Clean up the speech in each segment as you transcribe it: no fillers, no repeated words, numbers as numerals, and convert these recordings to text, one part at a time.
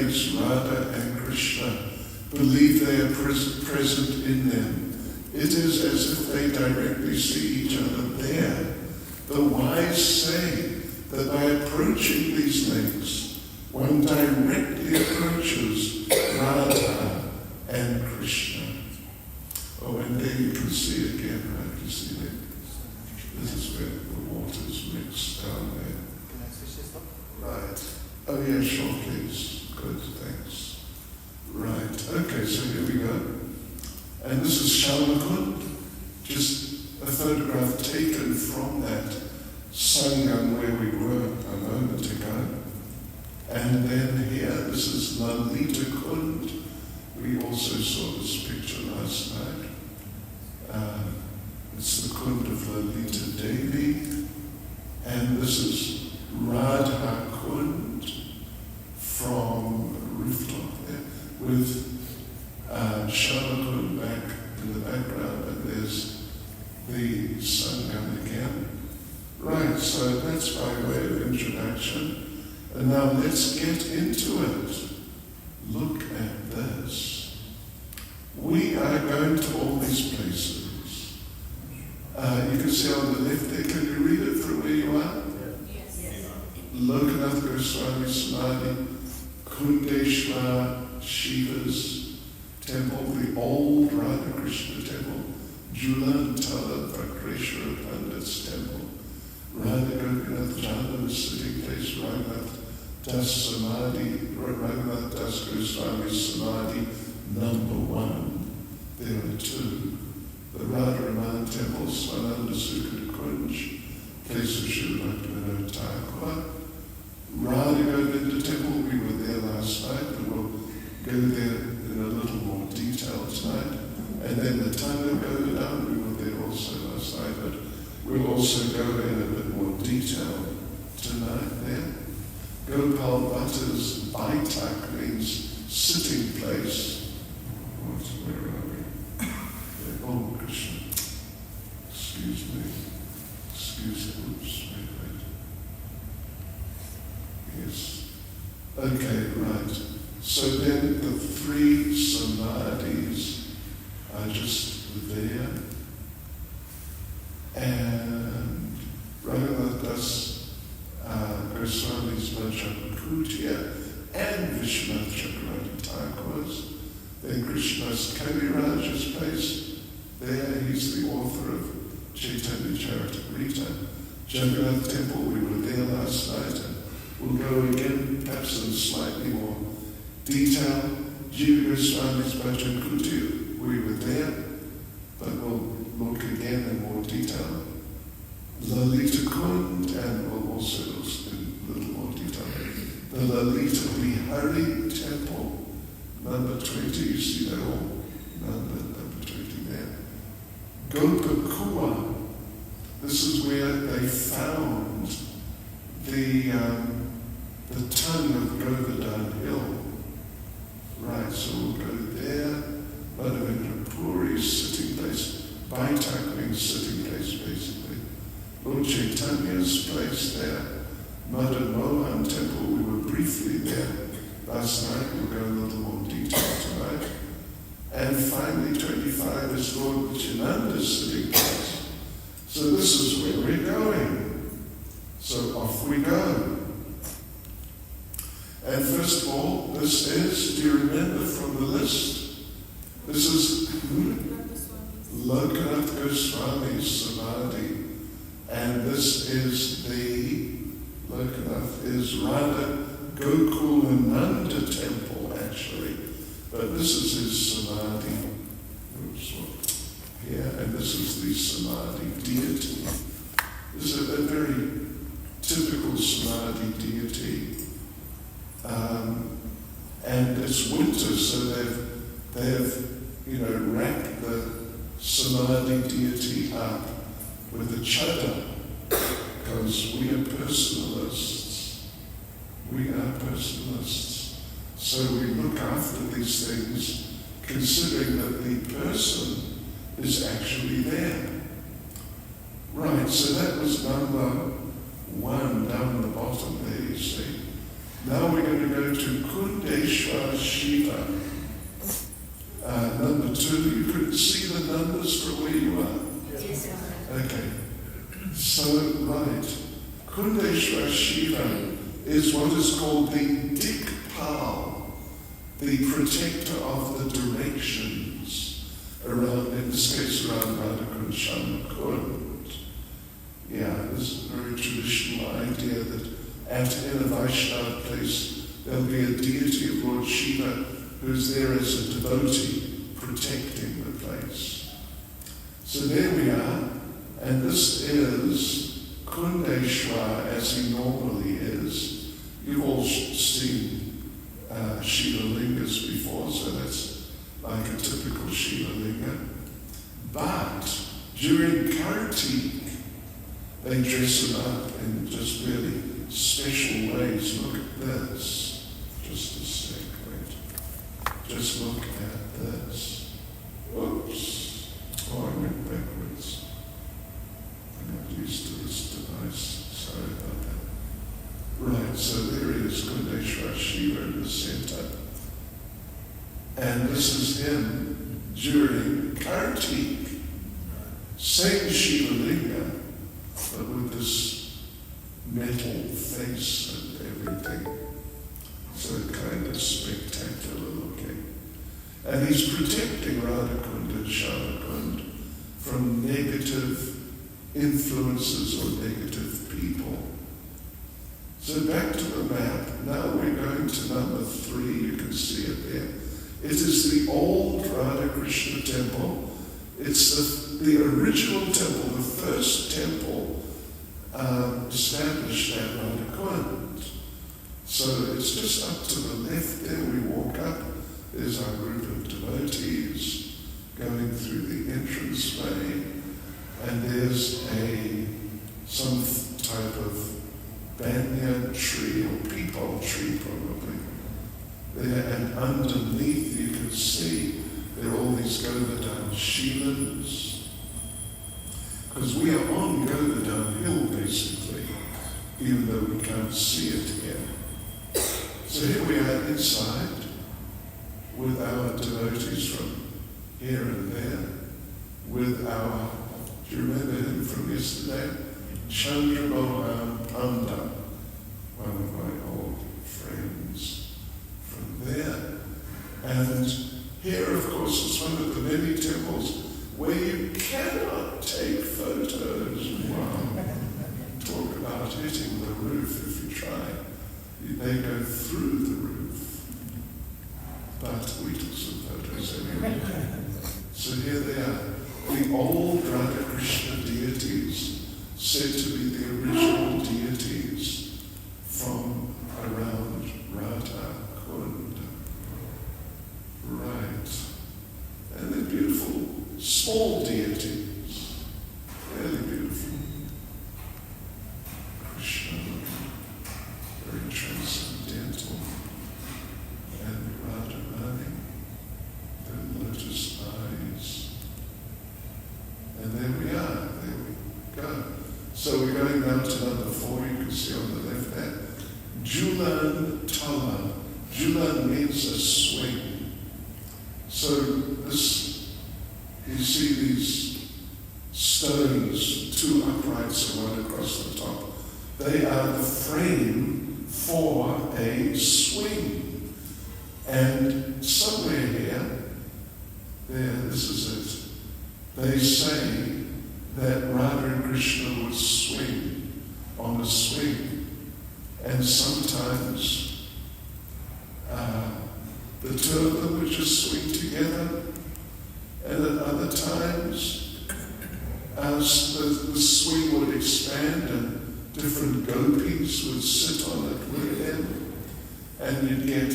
makes Radha and Krishna believe they are present in them. It is as if they directly see each other there. The wise say that by approaching these lakes, one directly approaches Radha and Krishna. Oh, and there you can see again, right? You see that? This is where the water's mixed down there. Can I switch this up? Right. Oh yeah, sure, please. Good, thanks. Right. Okay, so here we go. And this is Shalakund, just a photograph taken from that Sangam where we were a moment ago. And then here, this is Lalita Kund. We also saw this picture last night. It's the Kund of Lalita Devi. And this is Radha Kund from the rooftop there with Shalakund back in the background, and there's the Sangam again. Right, so that's by way of introduction. And now let's get into it. Look at this. We are going to all these places. You can see on the left there, can you read it from where you are? Yes. Lokanath Goswami Samadhi, Kundeshwar Shiva's temple, the old Radha Krishna temple, Julan Tala Vakreshwara Pandit's temple, Radha Gokanath Jana's sitting place, Raghunath Das Samadhi, Raghunath Das Goswami Samadhi, number 1. There are 2. The Radha Raman temple, Swananda Sukha Kunj, place of Srila Bhaktivinoda Thakur. Radha Govinda temple, we were there last night, but we'll go there in a little more detail tonight. And then the Tanga Govardhan, we were there also last night, but we'll also go in a bit more detail tonight there. Gopal Bhatta's Baitak means sitting place. Where are we? Oh, Krishna. Excuse me. Oops, wait. Yes. Okay, right. So then the 3 samadhis are just there. And Raghunath Das Goswami's Mancham Kutia and Vishwanath Chakravarti Thakur's. Then Krishna's Kaviraj's place. There he's the author of Chaitanya Charitamrita. Jagannath Temple, we were there last night, and we'll go again, perhaps in slightly more detail. Jiva Goswami's Bhajan Kuti, we were there, but we'll look again in more detail. Lalita Kund, and we'll also look in a little more detail. The Lalita Bihari Temple, number 20, you see that all? Number 20 there. Gopakua, this is where they found the tongue of Govardhan Hill. Right, so we'll go there. Madhavendra Puri's sitting place. Baitak means sitting place, basically. Lord Chaitanya's place there. Madan Mohan Temple, we were briefly there last night. We'll go in a little more detail tonight. And finally, 25 is Lord Nityananda's sitting place. So this is where we're going. So off we go. And first of all, this is, do you remember from the list? This is Lokanath Goswami's Samadhi. And this is Lokanath is Radha Gokulananda temple, actually. But this is his Samadhi. Oops, here, and this is the Samadhi deity. This is a very typical Samadhi deity. And it's winter, so they've wrapped the Samadhi deity up with a chadar, because we are personalists. So we look after these things, considering that the person is actually there. Right, so that was number 1 down the bottom there, you see. Now we're going to go to Kundeshwar Shiva. Number 2, you could see the numbers from where you are? Yes. Okay. So, right. Kundeshwar Shiva is what is called the Dikpal, the protector of the directions around, in this case, around Radha Kund, Shama Kund. Yeah, this is a very traditional idea that in a Vaishnava place there'll be a deity of Lord Shiva who's there as a devotee protecting the place. So there we are, and this is Kundeshwar as he normally is. You've all seen Shiva Lingas before, so that's like a typical Shiva Linga. But during Kartik, they dress him up in just really special ways. Look at this. Just a sec, wait. Just look at this. Oops. Oh, I went backwards. I'm not used to this device. Sorry about that. Right, so there he is, Kundeshwar Shiva in the center. And this is him during Kartik. Same Shiva Linga, but with this metal face and everything. So kind of spectacular looking. And he's protecting Radha Kund and Shama Kund from negative influences or negative people. So back to the map. Now we're going to number 3. You can see it there. It is the old Radha Krishna temple. It's the original temple, the first temple established at Radha Kund. So it's just up to the left there. We walk up. There's our group of devotees going through the entranceway, and there's some type of banyan tree or peepal tree probably there, and underneath you can see there are all these Govardhan Shilans, because we are on Govardhan Hill basically, even though we can't see it here. So here we are inside with our devotees from here and there, with our, do you remember him from yesterday? Chandramohan Panda, one of my old friends from there. And here, of course, is one of the many temples where you cannot take photos. Wow. Talk about hitting the roof if you try. They go through the roof. But we took some photos anyway. So here they are, the old Radha Krishna deities, said to be the original deities from around Radha Kund. Right. And they're beautiful, small deities. Really beautiful. Krishna, very transcendental. And Radharani, the lotus eyes. And there we are, there we go. So we're going down to number 4, you can see on the left there. Julan Tala. Julan means a swing. So this, you see these stones, 2 uprights and 1 across the top. They are the frame for a swing. And somewhere here, there, this is it. They say that Radha and Krishna would swing on a swing, and sometimes the 2 of them would just swing together, and at other times the swing would expand and different gopis would sit on it with them, and you get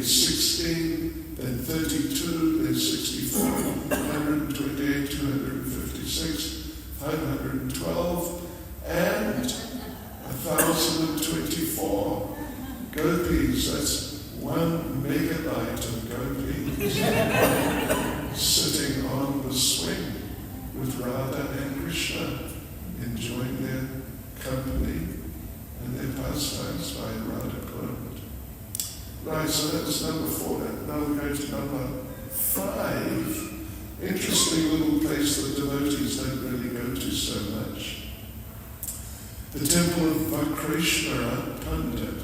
16, then 32, then 64, 128, 256, 512, and 1,024 gopis. That's 1 megabyte of gopis sitting on the swing with Radha and Krishna, enjoying their company and their pastimes by Radha Kund. Right, so that was number 4. Now we're going to number 5. Interesting little place that devotees don't really go to so much. The temple of Vakreshvara Pandit.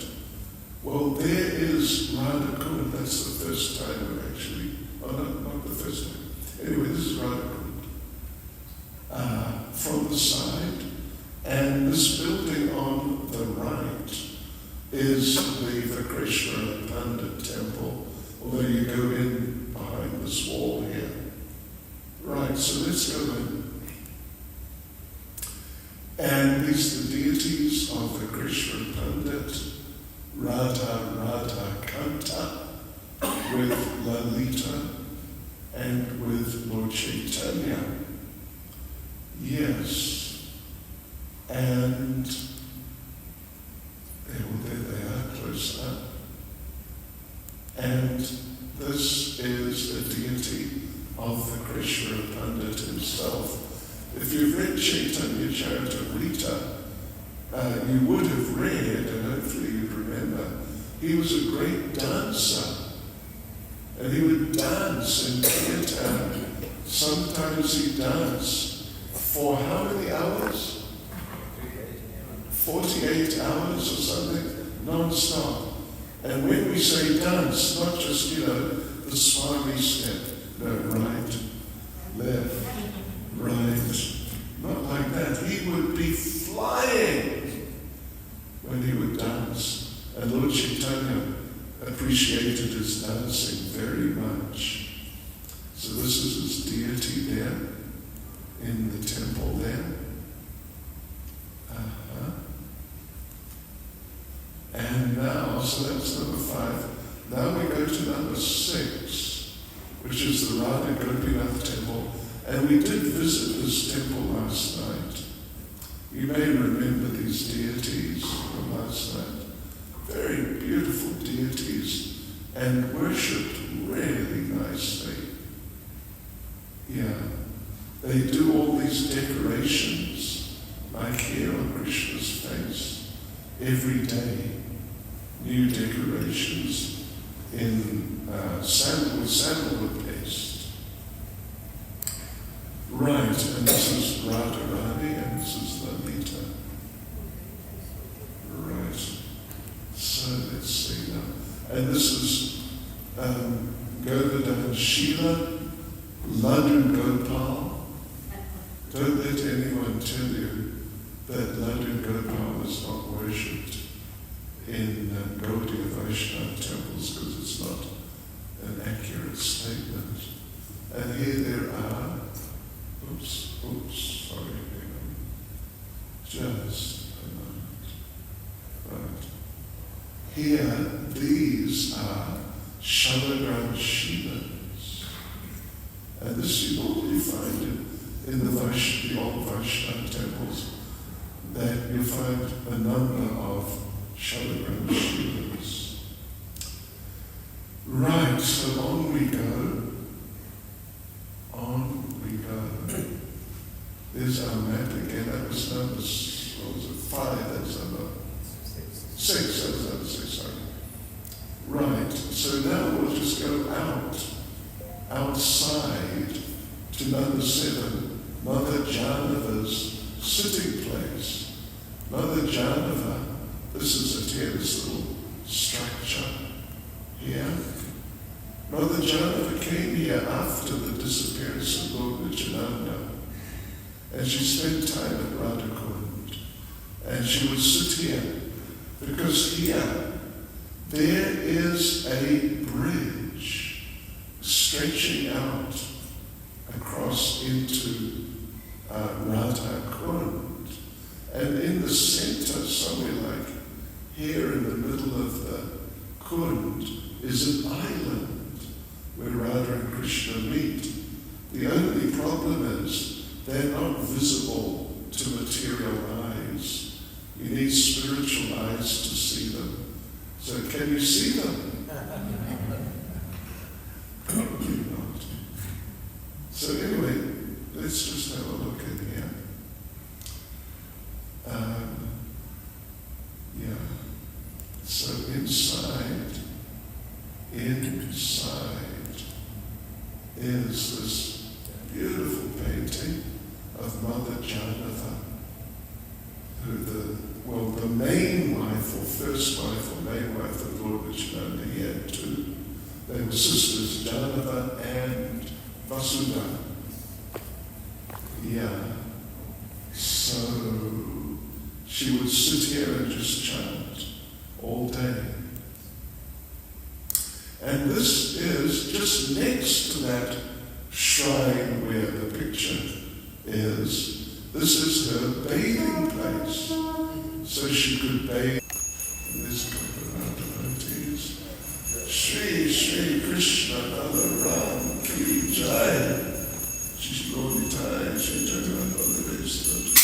Well, there is Radha Kunda. That's the first time we've actually, not the first time. Anyway, this is Radha Kunda. From the side, and this building on the right is the Vakreshvara Pandit temple, although you go in behind this wall here. Right, so let's go in. And these are the deities of Vakreshvara Pandit, Radha Kanta, with Lalita, and with Lord Chaitanya. Yes. And there they are, close up. And this is a deity of Vakreshvara Pandit himself. If you've read Chaitanya Charitamrita, you would have read, and hopefully you'd remember, he was a great dancer. And he would dance in kirtan. Sometimes he'd dance for how many hours? 48 hours or something, non-stop. And when we say dance, not just, the Swami step, no, right, left, right, not like that. He would be flying when he would dance. And Lord Chaitanya appreciated his dancing very much. So this is his deity there, in the temple there. And now, so that's number 5. Now we go to number 6, which is the Radha Gopinath temple. And we did visit this temple last night. You may remember these deities from last night. Very beautiful deities and worshipped really nicely. Yeah. They do all these decorations, like here on Krishna's face, every day. New decorations in sandalwood paste. Right, and this is Radharani, and this is Lalita. Right. So let's see now. And this is Govardhan Shila, Laddu Gopal. Don't let anyone tell you that Laddu Gopal is not worshipped in Gaudiya Vaishnava temples, because it's not an accurate statement. And here there are, sorry, just a moment. Right. Here, these are Shalagram Shivas. And this you normally find in the old Vaishnava temples, that you find a number of Shalagram Shivas. Right, so on we go. There's our map again. That was number 5. That's number 6. That was number 6, sorry. Right, so now we'll just go outside to number 7, Mother Janava's sitting place. Mother Janava, this is this little structure here. Mother Janava came here after the disappearance of Lord Nityananda, and she spent time at Radha Kunda, and she would sit here, because here there is a bridge stretching out across into Radha Kunda, and in the center, somewhere like here in the middle of the Kund, is an island where Radha and Krishna meet. The only problem is they're not visible to material eyes. You need spiritual eyes to see them. So can you see them? Probably not. So anyway, let's just have a look in here. So inside inside is this beautiful painting of Mother Janava, who the main wife, or first wife, or main wife of Lord Vishnu. He had two. They were sisters, Janava and Vasudha. Yeah. So she would sit here and just chant all day. And this is just next to that shrine where the picture is. This is her bathing place. So she could bathe. There's a couple of our devotees. Shri Shri Krishna Balaram Ki Jai. Shri Gauri Jai. Shri Jagannath Balaram.